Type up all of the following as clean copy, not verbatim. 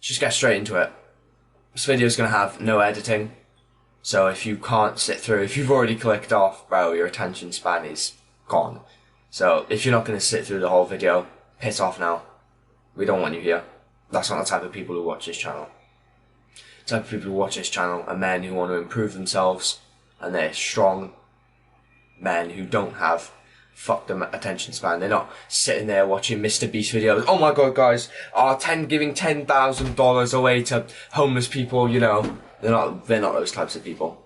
just get straight into it. This video is going to have no editing, so if you can't sit through, if you've already clicked off, bro, your attention span is gone. So if you're not going to sit through the whole video, piss off now. We don't want you here. That's not the type of people who watch this channel. The type of people who watch this channel are men who want to improve themselves, and they're strong men who don't have fucked attention span. They're not sitting there watching Mr. Beast videos. Oh my god, guys, giving $10,000 away to homeless people. You know, they're not those types of people.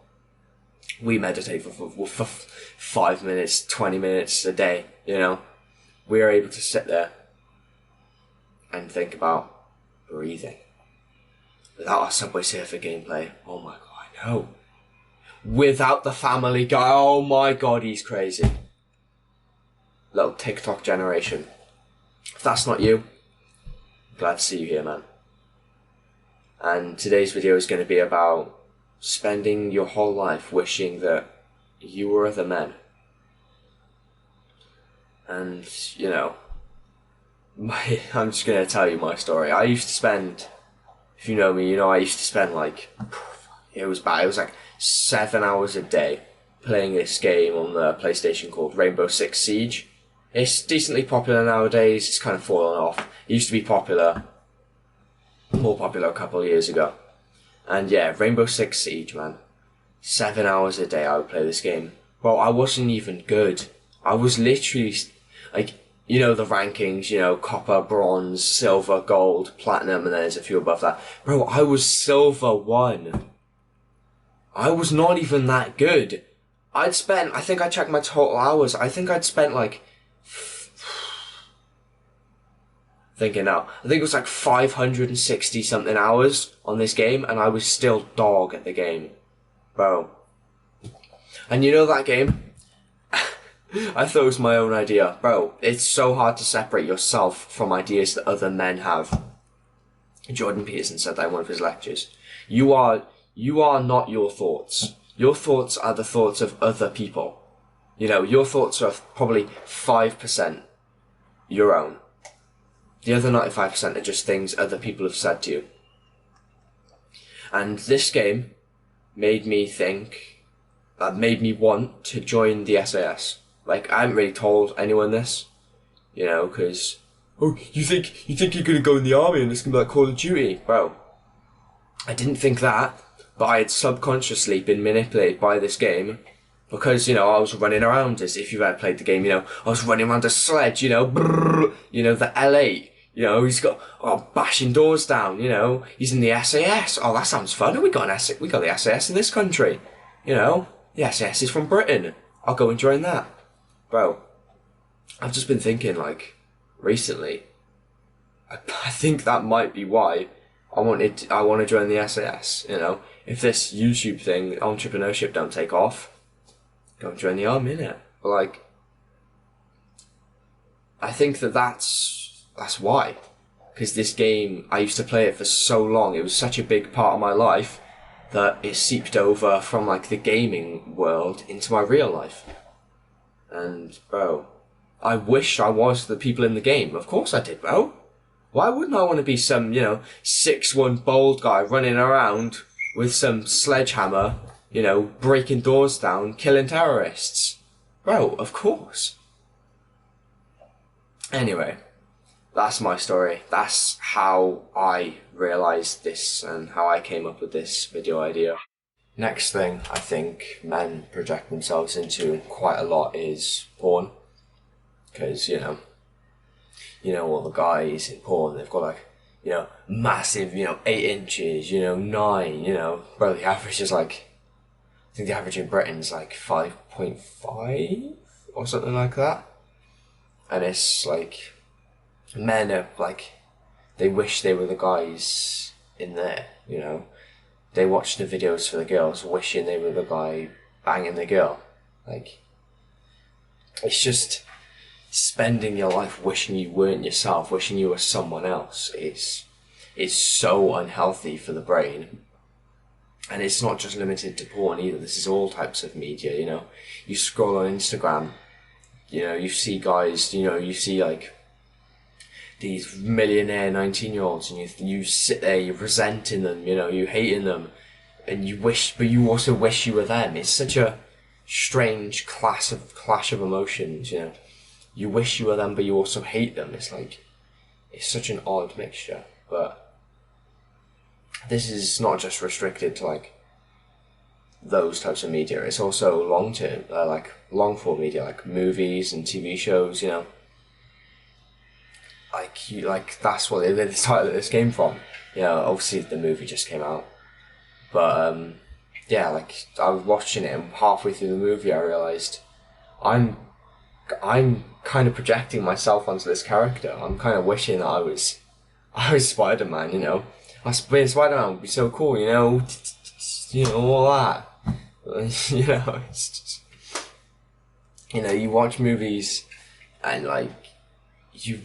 We meditate for 5 minutes, 20 minutes a day. You know, we are able to sit there and think about breathing without our Subway Surfer gameplay. Oh my god, no. Without the Family Guy. Oh my god, he's crazy. Little TikTok generation. If that's not you, glad to see you here, man. And today's video is going to be about spending your whole life wishing that you were other men. And, you know, I'm just going to tell you my story. I used to spend, if you know me, you know I used to spend like, it was bad, it was like 7 hours a day playing this game on the PlayStation called Rainbow Six Siege. It's decently popular nowadays, it's kind of fallen off. It used to be more popular a couple of years ago. And yeah, Rainbow Six Siege, man. 7 hours a day I would play this game. Well, I wasn't even good. I was literally, like, you know the rankings, you know, copper, bronze, silver, gold, platinum, and there's a few above that. Bro, I was silver 1. I was not even that good. I think I checked my total hours, I think I'd spent like, thinking now, I think it was like 560 something hours on this game, and I was still dog at the game. Bro. And you know that game? I thought it was my own idea. Bro, it's so hard to separate yourself from ideas that other men have. Jordan Peterson said that in one of his lectures. You are not your thoughts. Your thoughts are the thoughts of other people. You know, your thoughts are probably 5% your own. The other 95% are just things other people have said to you. And this game made me want to join the SAS. Like, I haven't really told anyone this, you know, because, oh, you think you're gonna go in the army and it's gonna be like Call of Duty? Bro, I didn't think that, but I had subconsciously been manipulated by this game, because, you know, I was running around, as if you've ever played the game, you know, I was running around a sledge, you know, brrr, you know, the L8, you know, he's got, bashing doors down, you know, he's in the SAS, oh, that sounds fun, we got the SAS in this country, you know, the SAS is from Britain, I'll go and join that. Bro, I've just been thinking, like, recently, I think that might be why I want to join the SAS, you know, if this YouTube thing, entrepreneurship, don't take off, go and join the army, innit? But, like, I think that's why, because this game, I used to play it for so long, it was such a big part of my life, that it seeped over from, like, the gaming world into my real life. And, bro, I wish I was the people in the game. Of course I did, bro. Why wouldn't I want to be some, you know, 6'1" bald guy running around with some sledgehammer, you know, breaking doors down, killing terrorists? Bro, of course. Anyway, that's my story. That's how I realised this and how I came up with this video idea. Next thing I think men project themselves into quite a lot is porn. Because, you know, all the guys in porn, they've got like, you know, massive, you know, 8 inches, you know, 9, you know. Bro, the average is like, I think the average in Britain's like 5.5 or something like that. And it's like, men are like, they wish they were the guys in there, you know. They watch the videos for the girls, wishing they were the guy banging the girl. Like, it's just spending your life wishing you weren't yourself, wishing you were someone else. It's so unhealthy for the brain. And it's not just limited to porn either. This is all types of media, you know. You scroll on Instagram, you know, you see guys, you know, you see like these millionaire 19-year-olds, and you sit there, you're resenting them, you hating them, and but you also wish you were them. It's such a strange clash of emotions, You wish you were them, but you also hate them. It's such an odd mixture. But this is not just restricted to those types of media. It's also long-term, long form media, like movies and TV shows. That's what the title of this came from. Obviously the movie just came out, but I was watching it, and halfway through the movie I realised I'm kind of projecting myself onto this character. I'm kind of wishing that I was Spider-Man. Being Spider-Man would be so cool. All that. It's just, you watch movies and you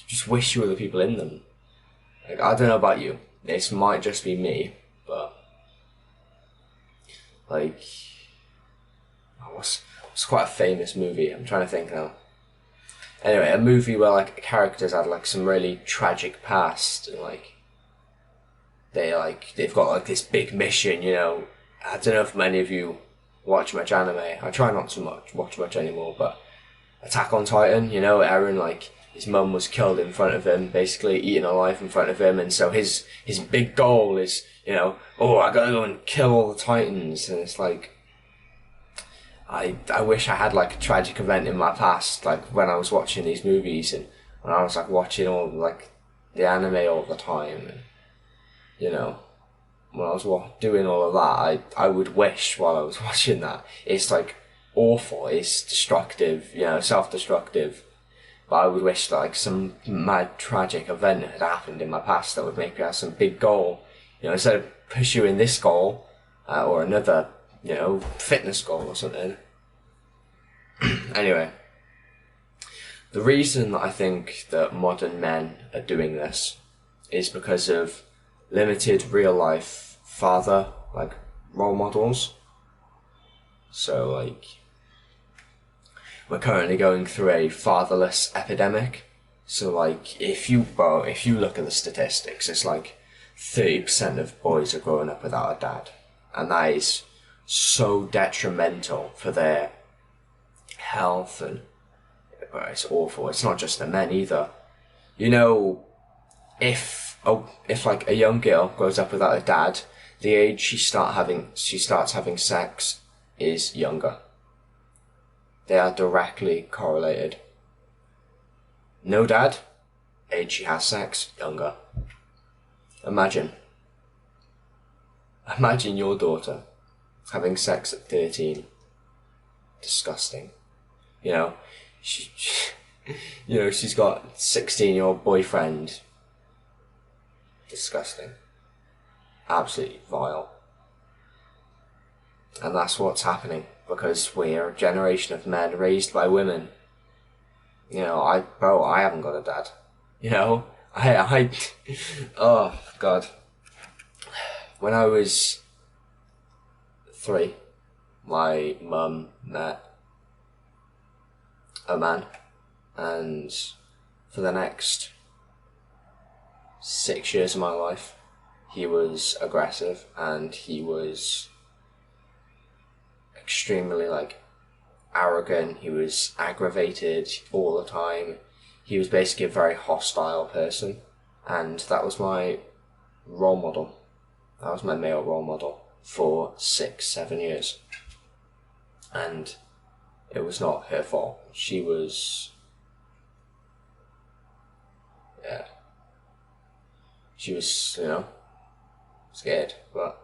just wish you were the people in them. I don't know about you. This might just be me, but what's quite a famous movie? I'm trying to think now. Anyway, a movie where characters had some really tragic past, and they've got this big mission. I don't know if many of you watch much anime. I try not to watch much anymore, but Attack on Titan, Eren, his mum was killed in front of him, basically eaten alive in front of him, and so his big goal is, I gotta go and kill all the Titans, and it's I wish I had a tragic event in my past, when I was watching these movies, and when I was watching all the anime all the time, and when I was doing all of that, I would wish while I was watching that. It's awful, it's destructive, self-destructive. But I would wish some mad tragic event had happened in my past that would make me have some big goal. Instead of pursuing this goal, or another, fitness goal or something. Anyway, the reason that I think that modern men are doing this is because of limited real life father role models. So we're currently going through a fatherless epidemic. So if you look at the statistics, it's 30% of boys are growing up without a dad, and that is so detrimental for their health, and it's awful. It's not just the men either. If a young girl grows up without a dad, the age she starts having sex is younger. They are directly correlated. No dad, age she has sex, younger. Imagine your daughter having sex at 13. Disgusting. She's got 16-year-old boyfriend. Disgusting. Absolutely vile. And that's what's happening, because we're a generation of men raised by women. I haven't got a dad. Oh God. When I was 3, my mum met a man, and for the next 6 years of my life, he was aggressive, and he was extremely arrogant. He was aggravated all the time. He was basically a very hostile person, and that was my role model. That was my male role model for 6-7 years, and it was not her fault. She was scared, but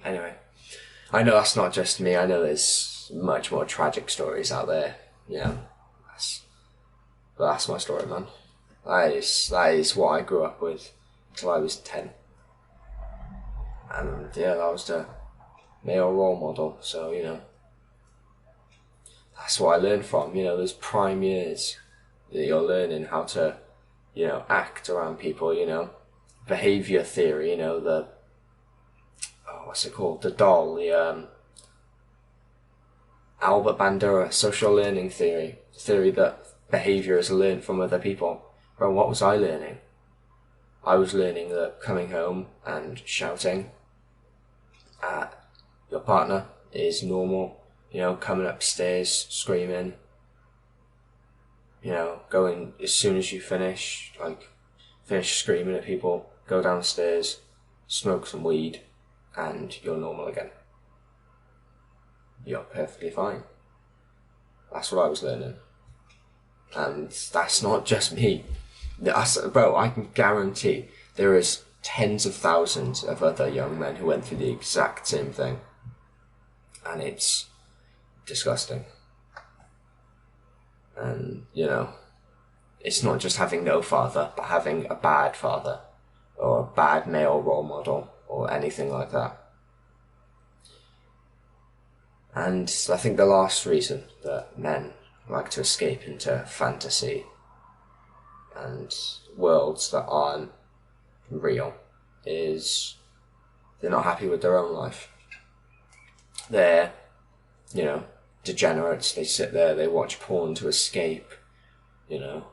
anyway, I know that's not just me. I know there's much more tragic stories out there, but that's my story, man. That is what I grew up with until I was 10, and that was the male role model. So that's what I learned from. Those prime years that you're learning how to act around people, behavior theory, what's it called? The doll, Albert Bandura, social learning theory, the theory that behaviour is learned from other people. Bro, what was I learning? I was learning that coming home and shouting at your partner is normal. You know, coming upstairs, screaming. You know, going as soon as you finish screaming at people, go downstairs, smoke some weed, and you're normal again. You're perfectly fine. That's what I was learning. And that's not just me. Bro, I can guarantee there is tens of thousands of other young men who went through the exact same thing. And it's disgusting. And, you know, it's not just having no father, but having a bad father, or a bad male role model, or anything like that. And I think the last reason that men like to escape into fantasy and worlds that aren't real is they're not happy with their own life. They're, you know, degenerates. They sit there, they watch porn to escape, you know.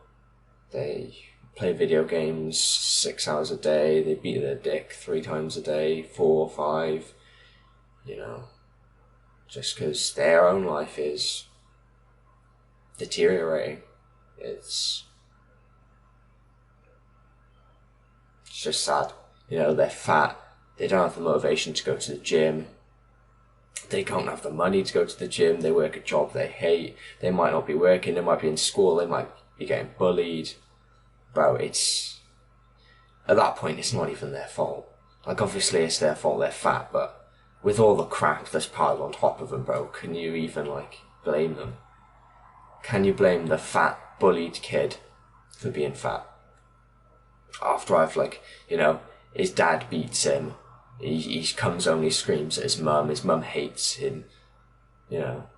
They play video games 6 hours a day, they beat their dick 3 times a day, 4 or 5, you know, just because their own life is deteriorating. It's just sad. You know, they're fat, they don't have the motivation to go to the gym, they don't have the money to go to the gym, they work a job they hate, they might not be working, they might be in school, they might be getting bullied. Bro, it's, at that point, it's not even their fault. Like, obviously it's their fault they're fat, but with all the crap that's piled on top of them, bro, can you even, like, blame them? Can you blame the fat, bullied kid for being fat? After I've, like, you know, his dad beats him, he comes home, he screams at his mum hates him, you know.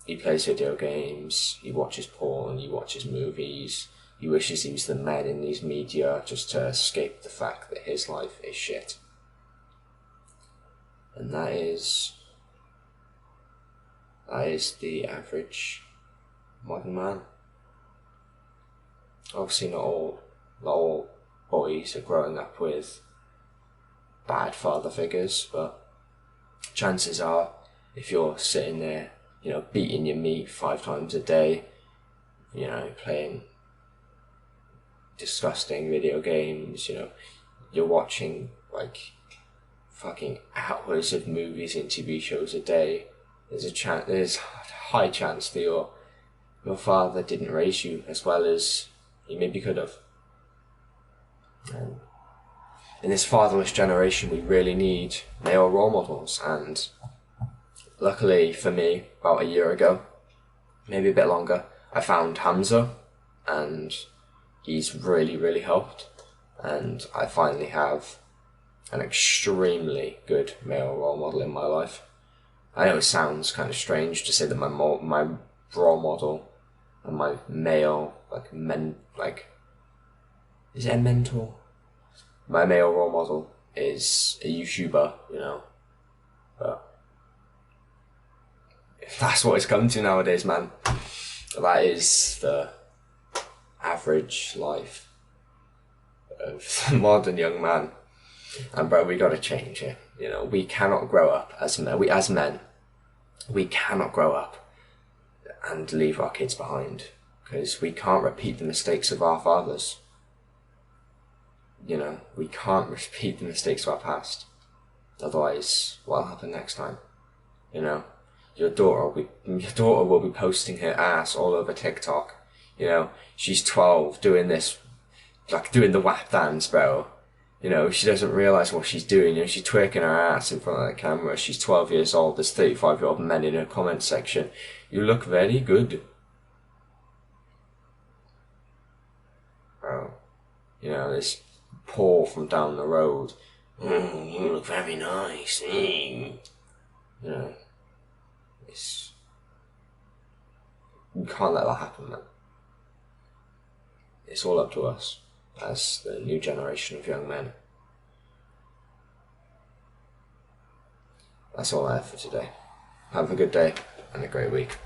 He plays video games, he watches porn, he watches movies, he wishes he was the man in these media just to escape the fact that his life is shit. And that is the average modern man. Obviously not all boys are growing up with bad father figures, but chances are, if you're sitting there, you know, beating your meat 5 times a day, you know, playing disgusting video games, you know, you're watching, like, fucking hours of movies and TV shows a day, there's a high chance that your father didn't raise you as well as he maybe could have. In this fatherless generation, we really need male role models, and luckily for me, about a year ago, maybe a bit longer, I found Hamza, and he's really, really helped, and I finally have an extremely good male role model in my life. I know it sounds kind of strange to say that my role model and my male, is it a mentor? My male role model is a YouTuber, you know, but if that's what it's come to nowadays, man, that is the average life of the modern young man. And bro, we gotta change it. You know, we cannot grow up as men. We cannot grow up and leave our kids behind, because we can't repeat the mistakes of our fathers. You know, we can't repeat the mistakes of our past. Otherwise, what'll happen next time? You know, your daughter will be posting her ass all over TikTok. You know, she's 12 doing this, like doing the WAP dance, bro. You know, she doesn't realise what she's doing. You know, she's twerking her ass in front of the camera. She's 12 years old. There's 35-year-old men in her comment section. You look very good. Bro, you know, this Paul from down the road. You look very nice. You know, you can't let that happen, man. It's all up to us as the new generation of young men. That's all I have for today. Have a good day and a great week.